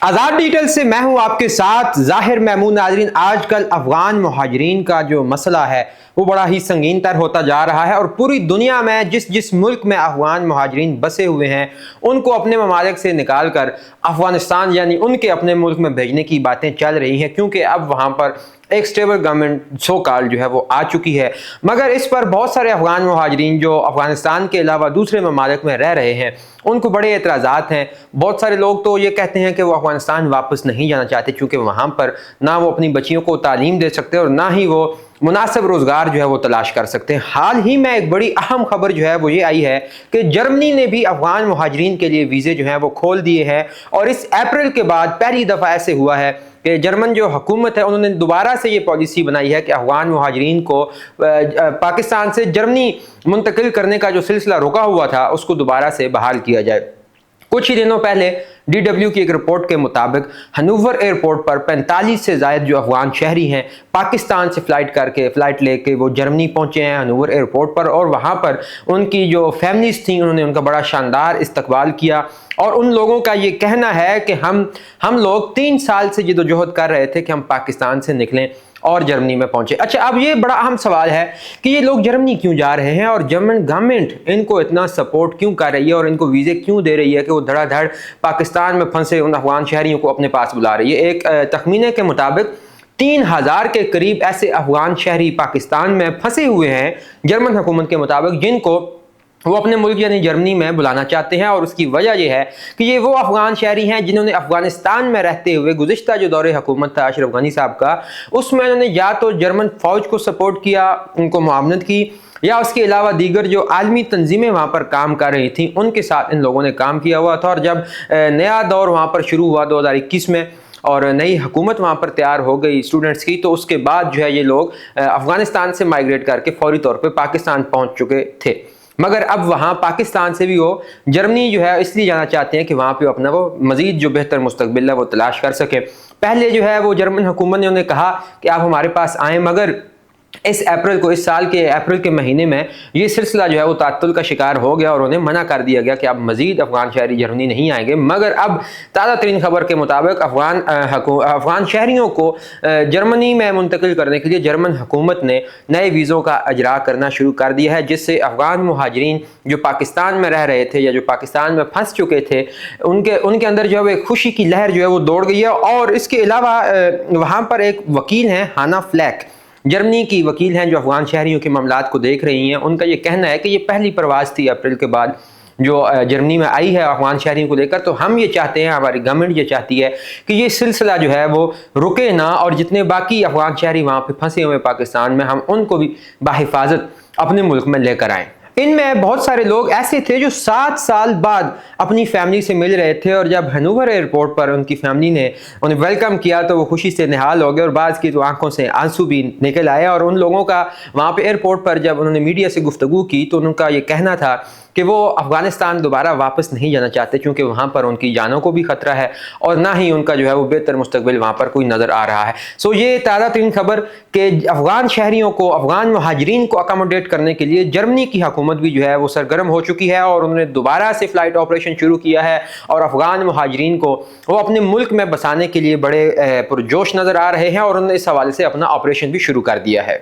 आज़ाद digital से मैं हूं आपके साथ ज़ाहिर महमूद। नाज़रीन, आजकल अफ़गान मुहाजिरीन का जो मसला है वो बड़ा ही संगीन तर होता जा रहा है और पूरी दुनिया में जिस मुल्क में अफ़गान मुहाजिरीन बसे हुए हैं उनको अपने ममालिक से निकाल कर अफ़गानिस्तान यानी उनके अपने मुल्क में भेजने की बातें चल रही हैं, क्योंकि अब वहाँ पर एक स्टेबल गवर्नमेंट सो कॉल जो है वो आ चुकी है। मगर इस पर बहुत सारे अफ़गान मुहाजिरीन जो अफ़गानिस्तान के अलावा दूसरे ममालिक में रह रहे हैं उनको बड़े एतराज़ात हैं। बहुत सारे लोग तो ये कहते हैं कि वो अफ़गानिस्तान वापस नहीं जाना चाहते, क्योंकि वहाँ पर ना वो अपनी बच्चियों को तालीम दे सकते और ना ही वो मुनासिब रोज़गार जो है वो तलाश कर सकते हैं। हाल ही में एक बड़ी अहम खबर जो है वो ये आई है कि जर्मनी ने भी अफ़गान मुहाजिरीन के लिए वीज़े जो हैं वो खोल दिए हैं और इस अप्रैल के बाद पहली दफ़ा ऐसे हुआ है कि जर्मन जो हुकूमत है उन्होंने दोबारा से ये पॉलिसी बनाई है कि अफ़गान मुहाजिरीन को पाकिस्तान से जर्मनी मुंतकिल करने का जो सिलसिला रुका हुआ था उसको दोबारा से बहाल किया जाए। कुछ ही दिनों पहले DW की एक रिपोर्ट के मुताबिक हनूवर एयरपोर्ट पर 45 से ज़ायद जो अफ़गान शहरी हैं पाकिस्तान से फ़्लाइट लेके वो जर्मनी पहुँचे हैं हनूवर एयरपोर्ट पर, और वहाँ पर उनकी जो फैमिलीज़ थी उन्होंने उनका बड़ा शानदार इस्तकबाल किया। और उन लोगों का ये कहना है कि हम लोग 3 साल से जद्दोजहद कर रहे थे कि हम पाकिस्तान से निकलें और जर्मनी में पहुंचे। अच्छा, अब ये बड़ा अहम सवाल है कि ये लोग जर्मनी क्यों जा रहे हैं और जर्मन गवर्नमेंट इनको इतना सपोर्ट क्यों कर रही है और इनको वीज़े क्यों दे रही है कि वो धड़ाधड़ पाकिस्तान में फंसे उन अफ़गान शहरियों को अपने पास बुला रही है। एक तखमीने के मुताबिक 3000 के करीब ऐसे अफ़गान शहरी पाकिस्तान में फंसे हुए हैं जर्मन हुकूमत के मुताबिक, जिनको वो अपने मुल्क यानी जर्मनी में बुलाना चाहते हैं। और उसकी वजह यह है कि ये वो अफ़गान शहरी हैं जिन्होंने अफ़गानिस्तान में रहते हुए गुज़िश्ता जो दौरे हुकूमत था अशरफ गनी साहब का, उसमें उन्होंने या तो जर्मन फ़ौज को सपोर्ट किया, उनको मुआवनत की, या उसके अलावा दीगर जो आलमी तंजीमें वहाँ पर काम कर रही थी उनके साथ इन लोगों ने काम किया हुआ था। और जब नया दौर वहाँ पर शुरू हुआ 2021 में और नई हुकूमत वहाँ पर तैयार हो गई स्टूडेंट्स की, तो उसके बाद जो है ये लोग अफ़गानिस्तान से माइग्रेट करके फौरी तौर पर पाकिस्तान पहुँच चुके थे। मगर अब वहाँ पाकिस्तान से भी वो जर्मनी जो है इसलिए जाना चाहते हैं कि वहाँ पे अपना वो मज़ीद जो बेहतर मुस्तकबिल है वो तलाश कर सके। पहले जो है वो जर्मन हुकूमत ने उन्हें कहा कि आप हमारे पास आएँ, मगर इस साल के अप्रैल के महीने में ये सिलसिला जो है वो तात्तुल का शिकार हो गया और उन्हें मना कर दिया गया कि अब मज़ीद अफ़गान शहरी जर्मनी नहीं आएंगे। मगर अब ताज़ा तरीन खबर के मुताबिक अफ़गान शहरियों को जर्मनी में मुंतकिल करने के लिए जर्मन हुकूमत ने नए वीज़ों का अजरा करना शुरू कर दिया है, जिससे अफ़गान मुहाजिरीन जो पाकिस्तान में रह रहे थे या जो पाकिस्तान में फंस चुके थे उनके अंदर जो है खुशी की लहर जो है वो दौड़ गई है। और इसके अलावा वहाँ पर एक वकील हैं हाना फ्लैक, जर्मनी की वकील हैं जो अफ़गान शहरियों के मामलात को देख रही हैं। उनका ये कहना है कि ये पहली प्रवास थी अप्रैल के बाद जो जर्मनी में आई है अफ़गान शहरियों को लेकर। तो हम ये चाहते हैं, हमारी गवर्नमेंट ये चाहती है कि ये सिलसिला जो है वो रुके ना और जितने बाकी अफ़गान शहरी वहाँ पे फंसे हुए पाकिस्तान में हम उनको भी बाहिफाजत अपने मुल्क में लेकर आएँ। इनमें बहुत सारे लोग ऐसे थे जो 7 साल बाद अपनी फैमिली से मिल रहे थे और जब हनूवर एयरपोर्ट पर उनकी फैमिली ने उन्हें वेलकम किया तो वो खुशी से निहाल हो गए और बाज़ की तो आंखों से आंसू भी निकल आए। और उन लोगों का वहाँ पे एयरपोर्ट पर जब उन्होंने मीडिया से गुफ्तगू की तो उनका ये कहना था कि वो अफ़गानिस्तान दोबारा वापस नहीं जाना चाहते, क्योंकि वहाँ पर उनकी जानों को भी ख़तरा है और ना ही उनका जो है वो बेहतर मुस्तकबिल वहाँ पर कोई नज़र आ रहा है। सो ये ताज़ा तरीन खबर कि अफ़गान शहरियों को, अफ़गान मुहाजिरीन को अकोमोडेट करने के लिए जर्मनी की हुकूमत भी जो है वो सरगर्म हो चुकी है और उन्होंने दोबारा से फ़्लाइट ऑपरेशन शुरू किया है और अफ़गान मुहाजिरीन को वो अपने मुल्क में बसाने के लिए बड़े पुरजोश नज़र आ रहे हैं और उन्होंने इस हवाले से अपना ऑपरेशन भी शुरू कर दिया है।